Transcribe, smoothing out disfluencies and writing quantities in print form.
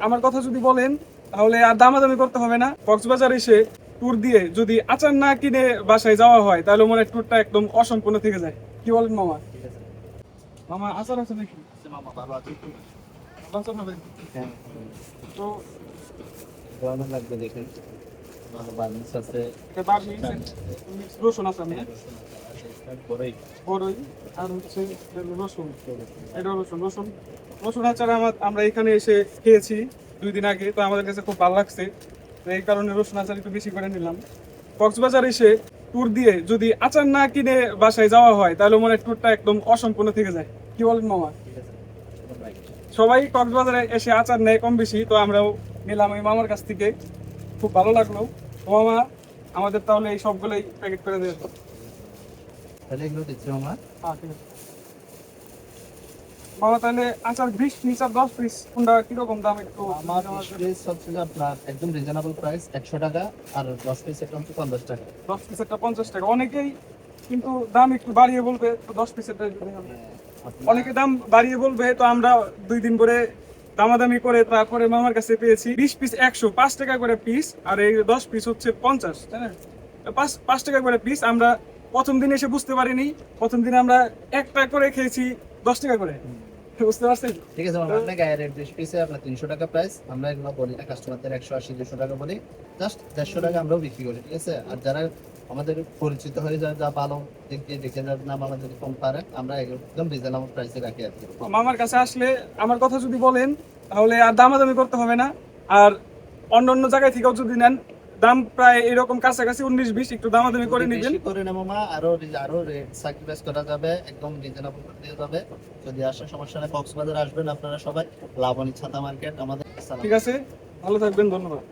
আমার কথা যদি বলেন তাহলে আর দামাদামি করতে হবে না। কক্সবাজার এসে ট্যুর দিয়ে যদি আচার না কিনে বাসায় যাওয়া হয় তাহলে মনে হয় ট্যুরটা একদম অসম্পূর্ণ থেকে যায়। কি বলেন মামা? মামা আচার আছে নাকি? ভালো আচার হবে? তো গরম লাগবে দেখেন, বার্নিশ আছে, এটা মিক্স রসুন আছে না? বড়ই আর হচ্ছে রসুন। এটা রসুন রসুন রসুন আচার আমরা এখানে এসে খেয়েছি 2 দিন আগে, তো আমাদের কাছে খুব ভালো লাগছে। তো এই কারণে রসুন আচার একটু বেশি করে নিলাম। কক্সবাজার এসে ট্যুর দিয়ে যদি আচার না কিনে বাসায় যাওয়া হয় তাহলে মনে হয় ট্যুরটা একদম অসম্পূর্ণ থেকে যায়। কি বলেন মামা? সবাই কক্সবাজারে এসে আচার নেয় কম বেশি, তো আমরাও নিলাম এই মামার কাছ থেকে, খুব ভালো লাগলো। তো মামা আমাদের তাহলে এই সবগুলোই প্যাকেট করে দেবে। তাহলে এগুলো দিচ্ছি আমার। হ্যাঁ ঠিক আছে মামা, তাহলে আচার 20 পিস আর 10 পিস কোনটা কিরকম দাম একটু? আমার পিস হচ্ছিল আপনার একদম রিজনেবল প্রাইস 100 টাকা, আর 10 পিস এটা হচ্ছে 50 টাকা। 10 পিসেরটা 50 টাকা। অনেকেই কিন্তু দাম একটু বাড়িয়ে বলবে, তো 10 পিসেরটা অনেকে দাম বাড়িয়ে বলবে, তো আমরা 2 দিন পরে দামাদামি করে তারপরে মামার কাছে পেয়েছি 20 পিস 105 টাকা করে পিস, আর এই 10 পিস হচ্ছে 50, তাই না? 5 টাকা করে পিস। আমরা প্রথম দিন এসে বুঝতে পারিনি, প্রথম দিন আমরা একটা করে খেয়েছি 10 টাকা করে, বুঝতে পারছেন? ঠিক আছে মামা, আপনার গায়ের রেট 20 পিসে আপনার 300 টাকা প্রাইস। আমরা এগুলো বলি না, কাস্টমারদের 180 200 টাকা বলি, জাস্ট 150 টাকা আমরাও বিক্রি করি। ঠিক আছে, আর যারা আমাদের পরিচিত হয়ে যায়, যা ভালো দেখে দেখে যার নাম আমাদের কম পারে, আমরা একদম রিজনেবল প্রাইসে রাখি আর কি। মামার কাছে আসলে আমার কথা যদি বলেন তাহলে আর দামাদামি করতে হবে না। আর অন্য অন্য জায়গায় থেকেও যদি নেন, দাম প্রায় এরকম কাছাকাছি 19-20, একটু দামাদামি করে যদি নেবেন। বেশি করে না মামা, আরো রেট স্যাক্রিফাইস করা যাবে, একদম রিজনেবল করে দেওয়া যাবে। যদি আসে সমস্যা নেই, কক্সবাজার আসবেন আপনারা সবাই, লাবণী ছাতা মার্কেট আমাদের। ঠিক আছে, ভালো থাকবেন, ধন্যবাদ।